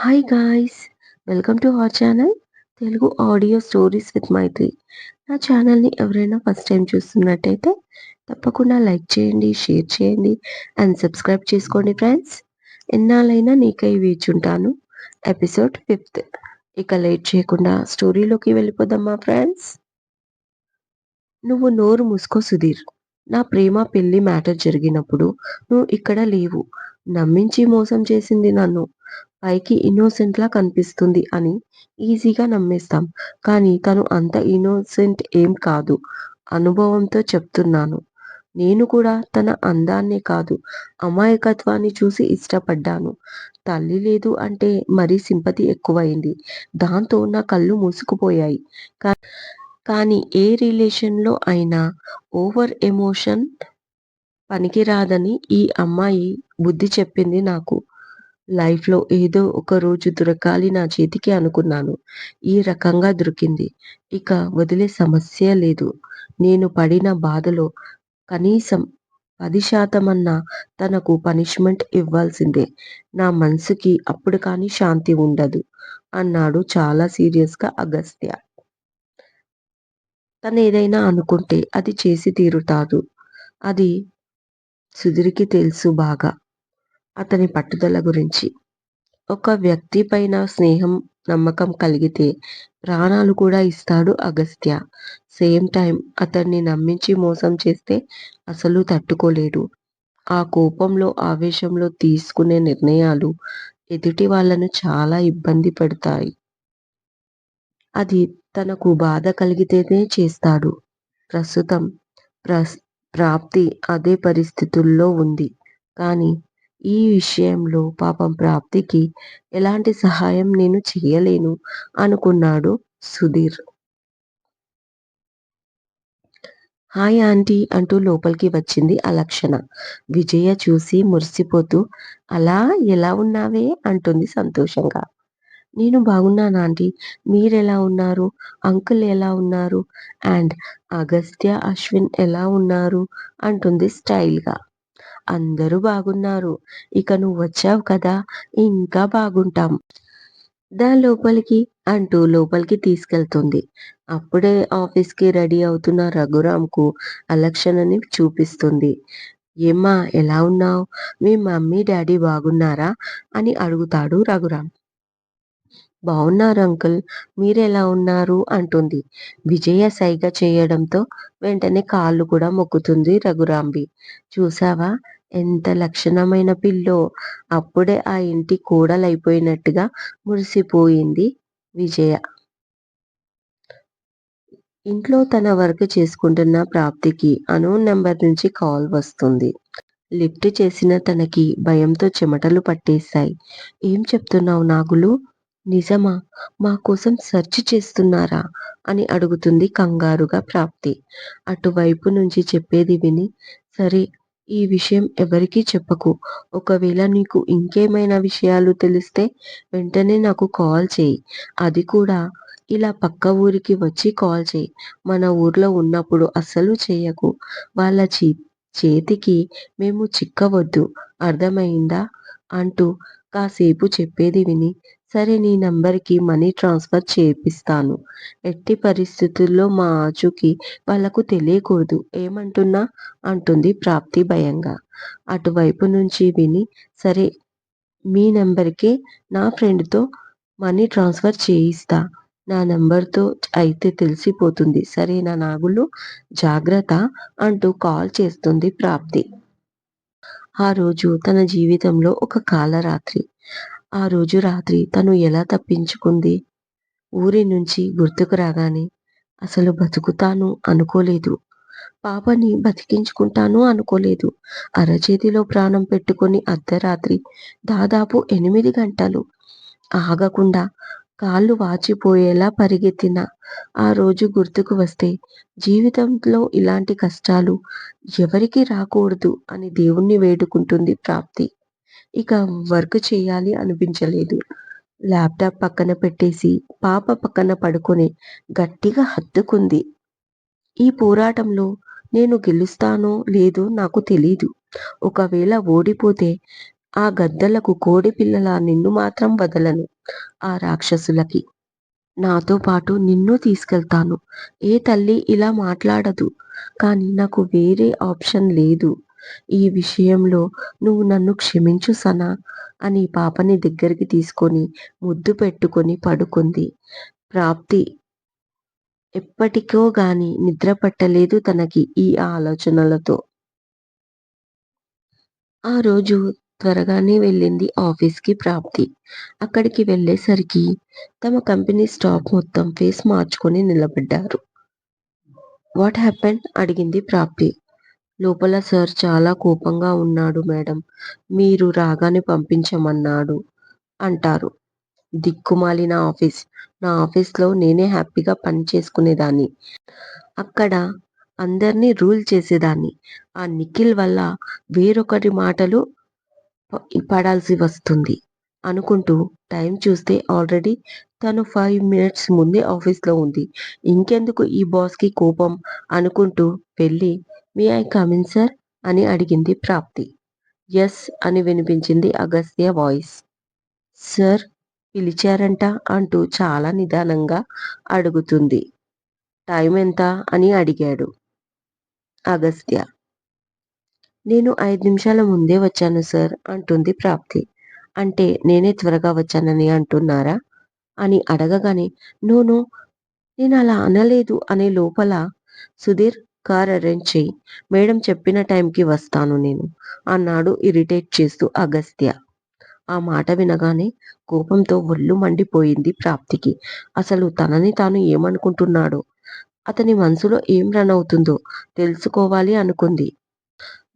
Hi guys! Welcome to our channel Telugu audio stories with Maitri. నా ఛానల్‌ని ఎవరైనా ఫస్ట్ టైం చూస్తున్నట్టయితే తప్పకుండా లైక్ చేయండి, షేర్ చేయండి అండ్ సబ్స్క్రైబ్ చేసుకోండి ఫ్రెండ్స్. ఎన్నాళ్ళైనా నీకై వేచుంటాను. ఎపిసోడ్ 5. ఇక లేట్ చేయకుండా స్టోరీలోకి వెళ్ళిపోదామా ఫ్రెండ్స్? నువ్వు నోరు మూసుకో సుధీర్. నా ప్రేమ పెళ్లి మ్యాటర్ జరిగినప్పుడు నువ్వు ఇక్కడ లేవు. నమ్మించి మోసం చేసింది నన్ను. పైకి ఇన్నోసెంట్‌లా కనిపిస్తుంది అని ఈజీగా నమ్మేస్తాం. కానీ తను అంత ఇన్నోసెంట్ ఏం కాదు. అనుభవంతో చెప్తున్నాను. నేను కూడా తన అందాన్నే కాదు, అమాయకత్వాన్ని చూసి ఇష్టపడ్డాను. తల్లి లేదు అంటే మరీ సింపతి ఎక్కువైంది. దాంతో నా కళ్ళు మూసుకుపోయాయి. కానీ ఏ రిలేషన్‌లో అయినా ఓవర్ ఎమోషన్ పనికిరాదని ఈ అమ్మాయి బుద్ధి చెప్పింది నాకు. లైఫ్‌లో ఏదో ఒక రోజు దొరకాలి నా చేతికి అనుకున్నాను. ఈ రకంగా దొరికింది. ఇక వదిలే సమస్యే లేదు. నేను పడిన బాధలో కనీసం 10% అన్నా తనకు పనిష్మెంట్ ఇవ్వాల్సిందే. నా మనసుకి అప్పుడు కానీ శాంతి ఉండదు అన్నాడు చాలా సీరియస్‌గా అగస్త్య. తనేదైనా అనుకుంటే అది చేసి తీరుతాడు. అది సుధీర్‌కి తెలుసు బాగా. అతని పట్టుదల గురించి. ఒక వ్యక్తి పైన స్నేహం, నమ్మకం కలిగితే ప్రాణాలు కూడా ఇస్తాడు అగస్త్య. సేమ్ టైమ్ అతన్ని నమ్మించి మోసం చేస్తే అసలు తట్టుకోలేడు. ఆ కోపంలో, ఆవేశంలో తీసుకునే నిర్ణయాలు ఎదుటి వాళ్ళను చాలా ఇబ్బంది పెడతాయి. అది తనకు బాధ కలిగితేనే చేస్తాడు. ప్రస్తుతం ప్రస్ ప్రాప్తి అదే పరిస్థితుల్లో ఉంది. కానీ ఈ విషయంలో పాపం ప్రాప్తికి ఎలాంటి సహాయం నేను చెయ్యలేను అనుకున్నాడు సుధీర్. హాయ్ ఆంటీ అంటూ లోపలికి వచ్చింది అలక్షణ. విజయ చూసి మురిసిపోతూ అలా ఎలా ఉన్నావే అంటుంది సంతోషంగా. నేను బాగున్నాను ఆంటీ. మీరెలా ఉన్నారు? అంకుల్ ఎలా ఉన్నారు? అండ్ అగస్త్య, అశ్విన్ ఎలా ఉన్నారు? అంటుంది స్టైల్‌గా. అందరూ బాగున్నారు. ఇక నువ్వొచ్చావు కదా! ఇంకా బాగుంటాం. దా లోపలికి అంటూ లోపలికి తీసుకెళ్తుంది. అప్పుడే ఆఫీస్‌కి రెడీ అవుతున్న రఘురాంకు అలక్షణని చూపిస్తుంది. ఏమ్మా ఎలా ఉన్నావు? మీ మమ్మీ, డ్యాడీ బాగున్నారా? అని అడుగుతాడు రఘురాం. బావున్నారు అంకుల్. మీరెలా ఉన్నారు? అంటుంది. విజయ సైగ చేయడంతో వెంటనే కాళ్ళు కూడా మొక్కుతుంది రఘురాంబి. చూసావా ఎంత లక్షణమైన పిల్లో! అప్పుడే ఆ ఇంటి కోడలైపోయినట్టుగా మురిసిపోయింది విజయ. ఇంట్లో తన వర్క్ చేసుకుంటున్న ప్రాప్తికి అన్నోన్ నంబర్ నుంచి కాల్ వస్తుంది. లిఫ్ట్ చేసిన తనకి భయంతో చెమటలు పట్టేశాయి. ఏం చెప్తున్నావు నాగులు? నిజమా? మా కోసం సెర్చ్ చేస్తున్నారా? అని అడుగుతుంది కంగారుగా ప్రాప్తి. అటువైపు నుంచి చెప్పేది విని, సరే ఈ విషయం ఎవరికీ చెప్పకు. ఒకవేళ నీకు ఇంకేమైనా విషయాలు తెలిస్తే వెంటనే నాకు కాల్ చెయ్యి. అది కూడా ఇలా పక్క ఊరికి వచ్చి కాల్ చెయ్యి. మన ఊర్లో ఉన్నప్పుడు అస్సలు చెయ్యకు. వాళ్ళ చేతికి మేము చిక్కవద్దు. అర్థమయిందా? అంటూ కాసేపు చెప్పేది విని, సరే నీ నంబర్‌కి మనీ ట్రాన్స్‌ఫర్ చేపిస్తాను. ఎట్టి పరిస్థితుల్లో మా ఆచూకీ వాళ్ళకు తెలియకూడదు. ఏమంటున్నా? అంటుంది ప్రాప్తి భయంగా. అటువైపు నుంచి విని, సరే మీ నంబర్‌కే నా ఫ్రెండ్‌తో మనీ ట్రాన్స్‌ఫర్ చేయిస్తా. నా నంబర్‌తో అయితే తెలిసిపోతుంది. సరేనా నాగులు? జాగ్రత్త అంటూ కాల్ చేస్తుంది ప్రాప్తి. ఆ రోజు తన జీవితంలో ఒక కాలరాత్రి. ఆ రోజు రాత్రి తను ఎలా తప్పించుకుంది? ఊరి నుంచి గుర్తుకు రాగానే అసలు బతుకుతాను అనుకోలేదు. పాపని బతికించుకుంటాను అనుకోలేదు. అరచేతిలో ప్రాణం పెట్టుకొని అర్ధరాత్రి దాదాపు 8 గంటలు ఆగకుండా కాళ్ళు వాచిపోయేలా పరిగెత్తిన ఆ రోజు గుర్తుకు వస్తే జీవితంలో ఇలాంటి కష్టాలు ఎవరికీ రాకూడదు అని దేవుణ్ణి వేడుకుంటుంది ప్రాప్తి. ఇక వర్క్ చేయాలి అనిపించలేదు. ల్యాప్‌టాప్ పక్కన పెట్టేసి పాప పక్కన పడుకొని గట్టిగా హత్తుకుంది. ఈ పోరాటంలో నేను గెలుస్తానో లేదో నాకు తెలీదు. ఒకవేళ ఓడిపోతే ఆ గద్దలకు కోడిపిల్లలా నిన్ను మాత్రం వదలను. ఆ రాక్షసులకి. నాతో పాటు నిన్నూ తీసుకెళ్తాను. ఏ తల్లి ఇలా మాట్లాడదు. కానీ నాకు వేరే ఆప్షన్ లేదు. ఈ విషయంలో నువ్వు నన్ను క్షమించు సనా అని పాపని దగ్గరికి తీసుకొని ముద్దు పెట్టుకొని పడుకుంది. ప్రాప్తి ఎప్పటికో గాని నిద్ర పట్టలేదు తనకి ఈ ఆలోచనలతో. ఆ రోజు త్వరగానే వెళ్ళింది ఆఫీస్‌కి ప్రాప్తి. అక్కడికి వెళ్ళేసరికి తమ కంపెనీ స్టాఫ్ మొత్తం ఫేస్ మార్చుకొని నిలబడ్డారు. What happened? అడిగింది ప్రాప్తి. లోపల సార్ చాలా కోపంగా ఉన్నాడు మేడం. మీరు రాగానే పంపించమన్నాడు అంటారు. దిక్కుమాలిన ఆఫీస్. నా ఆఫీస్‌లో నేనే హ్యాపీగా పని చేసుకునేదాన్ని. అక్కడ అందరిని రూల్ చేసేదాన్ని. ఆ నిఖిల్ వల్ల వేరొకరి మాటలు పడాల్సి వస్తుంది అనుకుంటూ టైం చూస్తే ఆల్రెడీ తను 5 మినిట్స్ ముందే ఆఫీస్‌లో ఉంది. ఇంకెందుకు ఈ బాస్‌కి కోపం అనుకుంటూ వెళ్ళి may I come in sir అని అడిగింది ప్రాప్తి. యెస్ అని వినిపించింది అగస్త్య వాయిస్. సార్ పిలిచారంట అంటూ చాలా నిదానంగా అడుగుతుంది. టైం ఎంత అని అడిగాడు అగస్త్య. నేను 5 నిమిషాల ముందే వచ్చాను సార్ అంటుంది ప్రాప్తి. అంటే నేనే త్వరగా వచ్చానని అంటున్నారా? అని అడగగానే నో నో నేనలా అనలేదు అనే లోపల సుధీర్ కార్ అరేంజ్ చెయ్యి. మేడం చెప్పిన టైంకి వస్తాను నేను అన్నాడు ఇరిటేట్ చేస్తూ అగస్త్య. ఆ మాట వినగానే కోపంతో ఒళ్ళు మండిపోయింది ప్రాప్తికి. అసలు తనని తాను ఏమనుకుంటున్నాడో, అతని మనసులో ఏం రన్ అవుతుందో తెలుసుకోవాలి అనుకుంది.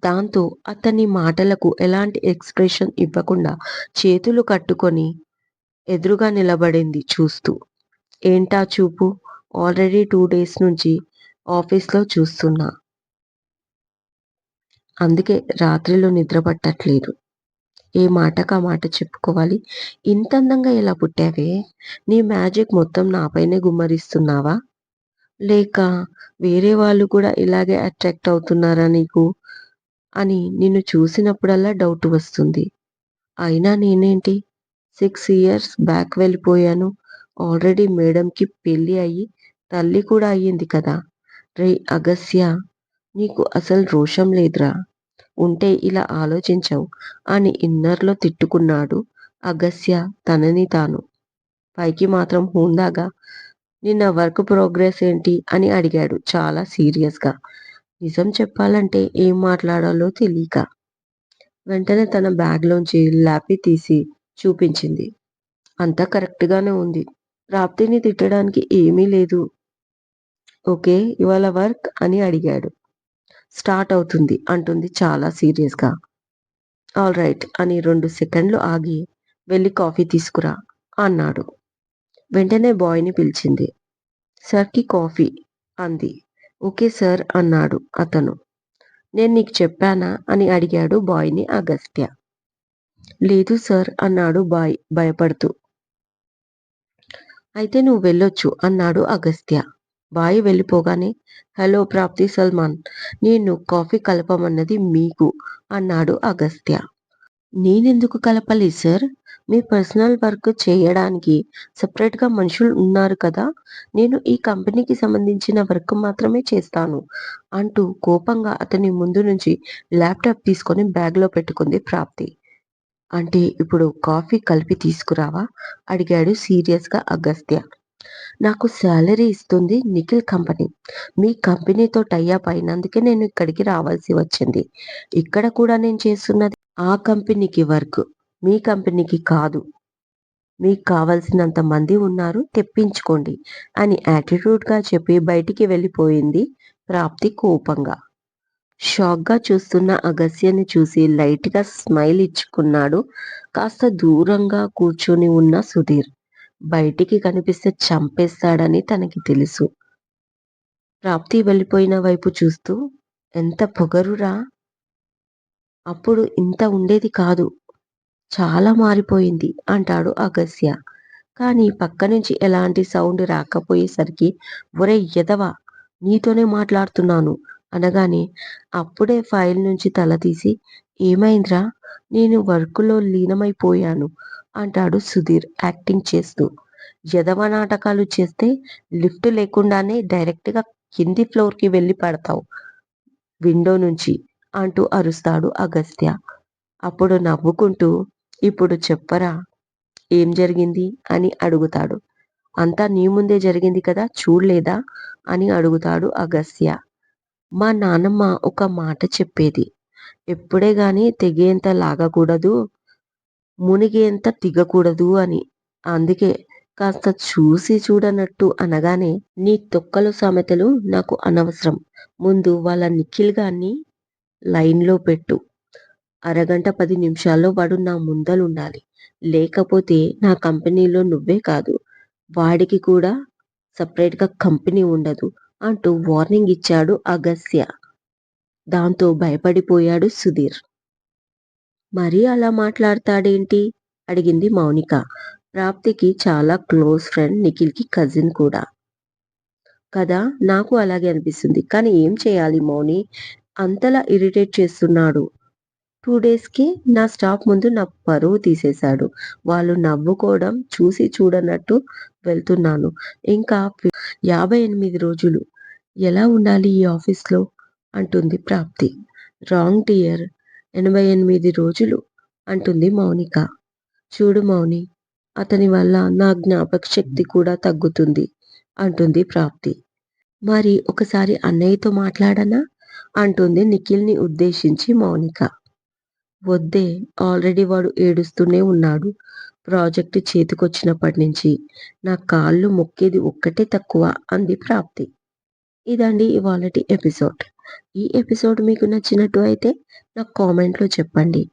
దాంతో అతని మాటలకు ఎలాంటి ఎక్స్‌ప్రెషన్ ఇవ్వకుండా చేతులు కట్టుకొని ఎదురుగా నిలబడింది చూస్తూ. ఏంటా చూపు? ఆల్రెడీ 2 డేస్ నుంచి ఆఫీస్‌లో చూస్తున్నా. అందుకే రాత్రిళ్ళు నిద్ర పట్టట్లేదు. ఏ మాటకా మాట చెప్పుకోవాలి. ఇంత అందంగా ఎలా పుట్టావే? నీ మ్యాజిక్ మొత్తం నాపైనే గుమ్మరిస్తున్నావా? లేక వేరే వాళ్ళు కూడా ఇలాగే అట్రాక్ట్ అవుతున్నారా నీకు? అని నిన్ను చూసినప్పుడల్లా డౌట్ వస్తుంది. అయినా నేనేంటి 6 ఇయర్స్ బ్యాక్ వెళ్ళిపోయాను. ఆల్రెడీ మేడంకి పెళ్లి అయ్యి తల్లి కూడా అయ్యింది కదా! రేయ్ అగస్య నీకు అసలు రోషం లేదురా! ఉంటే ఇలా ఆలోచించవు అని ఇన్నర్‌లో తిట్టుకున్నాడు అగస్య తనని తాను. పైకి మాత్రం హుందాగా నిన్న వర్క్ ప్రోగ్రెస్ ఏంటి? అని అడిగాడు చాలా సీరియస్‌గా. నిజం చెప్పాలంటే ఏం మాట్లాడాలో తెలీక. వెంటనే తన బ్యాగ్‌లోంచి లాపీ తీసి చూపించింది. అంతా కరెక్ట్‌గానే ఉంది. ప్రాప్తిని తిట్టడానికి ఏమీ లేదు. ఓకే. ఇవాళ వర్క్ అని అడిగాడు. స్టార్ట్ అవుతుంది అంటుంది చాలా సీరియస్‌గా. ఆల్రైట్ అని 2 సెకండ్లు ఆగి వెళ్లి కాఫీ తీసుకురా అన్నాడు. వెంటనే బాయ్‌ని పిలిచింది. సార్‌కి కాఫీ అంది. ఓకే సార్ అన్నాడు అతను. నేను నీకు చెప్పానా అని అడిగాడు బాయ్‌ని అగస్త్య. లేదు సార్ అన్నాడు బాయ్ భయపడుతూ. అయితే నువ్వు వెళ్ళొచ్చు అన్నాడు అగస్త్య. బాయ్ వెళ్ళిపోగానే హలో ప్రాప్తి సల్మాన్. నేను కాఫీ కలపమన్నది మీకు అన్నాడు అగస్త్య. నేనెందుకు కలపాలి సార్? మీ పర్సనల్ వర్క్ చేయడానికి సెపరేట్‌గా మనుషులు ఉన్నారు కదా! నేను ఈ కంపెనీకి సంబంధించిన వర్క్ మాత్రమే చేస్తాను అంటూ కోపంగా అతని ముందు నుంచి ల్యాప్‌టాప్ తీసుకొని బ్యాగ్‌లో పెట్టుకుంది ప్రాప్తి. అంటే ఇప్పుడు కాఫీ కలిపి తీసుకురావా? అడిగాడు సీరియస్‌గా అగస్త్య. నాకు సాలరీ ఇస్తుంది నిఖిల్ కంపెనీ. మీ కంపెనీతో టై అప్ అయినందుకే నేను ఇక్కడికి రావాల్సి వచ్చింది. ఇక్కడ కూడా నేను చేస్తున్నది ఆ కంపెనీకి వర్క్. మీ కంపెనీకి కాదు. మీకు కావాల్సినంత మంది ఉన్నారు తెప్పించుకోండి అని యాటిట్యూడ్‌గా చెప్పి బయటికి వెళ్ళిపోయింది ప్రాప్తి కోపంగా. షాక్‌గా చూస్తున్న అగస్త్యని చూసి లైట్‌గా స్మైల్ ఇచ్చుకున్నాడు కాస్త దూరంగా కూర్చొని ఉన్న సుధీర్. బయటికి కనిపిస్తే చంపేస్తాడని తనకి తెలుసు. ప్రాప్తి వెళ్ళిపోయిన వైపు చూస్తూ ఎంత పొగరురా! అప్పుడు ఇంత ఉండేది కాదు. చాలా మారిపోయింది అంటాడు అగస్త్య. కానీ పక్క నుంచి ఎలాంటి సౌండ్ రాకపోయేసరికి ఒరేయ్ ఎదవ నీతోనే మాట్లాడుతున్నాను అనగానే అప్పుడే ఫైల్ నుంచి తల తీసి ఏమైందిరా? నేను వర్కులో లీనమైపోయాను అంటాడు సుధీర్ యాక్టింగ్ చేస్తూ. ఎదవ నాటకాలు చేస్తే లిఫ్ట్ లేకుండానే డైరెక్ట్‌గా కింది ఫ్లోర్‌కి వెళ్లి పడతావు విండో నుంచి అంటూ అరుస్తాడు అగస్త్య. అప్పుడు నవ్వుకుంటూ ఇప్పుడు చెప్పరా ఏం జరిగింది అని అడుగుతాడు. అంతా నీ ముందే జరిగింది కదా చూడలేదా? అని అడుగుతాడు అగస్త్య. మా నాన్నమ్మ ఒక మాట చెప్పేది. ఎప్పుడే గాని తెగేంత లాగకూడదు, మునిగేంత దిగకూడదు అని. అందుకే కాస్త చూసి చూడనట్టు అనగానే నీ తొక్కలు సామెతలు నాకు అనవసరం. ముందు వాళ్ళ నిఖిల్ గాన్ని లైన్‌లో పెట్టు. అరగంట 10 నిమిషాల్లో వాడు నా ముందలుండాలి. లేకపోతే నా కంపెనీలో నువ్వే కాదు, వాడికి కూడా సెపరేట్‌గా కంపెనీ ఉండదు అంటూ వార్నింగ్ ఇచ్చాడు అగస్త్య. దాంతో భయపడిపోయాడు సుధీర్. మరీ అలా మాట్లాడతాడేంటి? అడిగింది మౌనిక. ప్రాప్తికి చాలా క్లోజ్ ఫ్రెండ్, నిఖిల్‌కి కజిన్ కూడా. కదా! నాకు అలాగే అనిపిస్తుంది. కానీ ఏం చేయాలి మౌని? అంతలా ఇరిటేట్ చేస్తున్నాడు. 2 డేస్‌కి నా స్టాఫ్ ముందు నా పరువు తీసేశాడు. వాళ్ళు నవ్వుకోవడం చూసి చూడనట్టు వెళ్తున్నాను. ఇంకా 58 రోజులు ఎలా ఉండాలి ఈ ఆఫీస్‌లో? అంటుంది ప్రాప్తి. Wrong dear. 88 రోజులు అంటుంది మౌనిక. చూడు మౌని, అతని వల్ల నా జ్ఞాపకశక్తి కూడా తగ్గుతుంది అంటుంది ప్రాప్తి. మరి ఒకసారి అన్నయ్యతో మాట్లాడనా? అంటుంది నిఖిల్‌ని ఉద్దేశించి మౌనిక. వద్దే, ఆల్రెడీ వాడు ఏడుస్తూనే ఉన్నాడు. ప్రాజెక్ట్ చేతికొచ్చినప్పటి నుంచి నా కాళ్ళు మొక్కేది ఒక్కటే తక్కువ అంది ప్రాప్తి. ఇదండి ఇవాళటి ఎపిసోడ్. ఈ ఎపిసోడ్ మీకు నచ్చినట్టు అయితే నాకు కామెంట్‌లో చెప్పండి.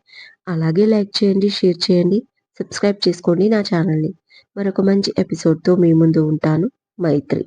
అలాగే లైక్ చేయండి, షేర్ చేయండి, సబ్స్క్రైబ్ చేసుకోండి నా ఛానల్‌ని. మరొక మంచి ఎపిసోడ్‌తో మీ ముందు ఉంటాను. మైత్రి.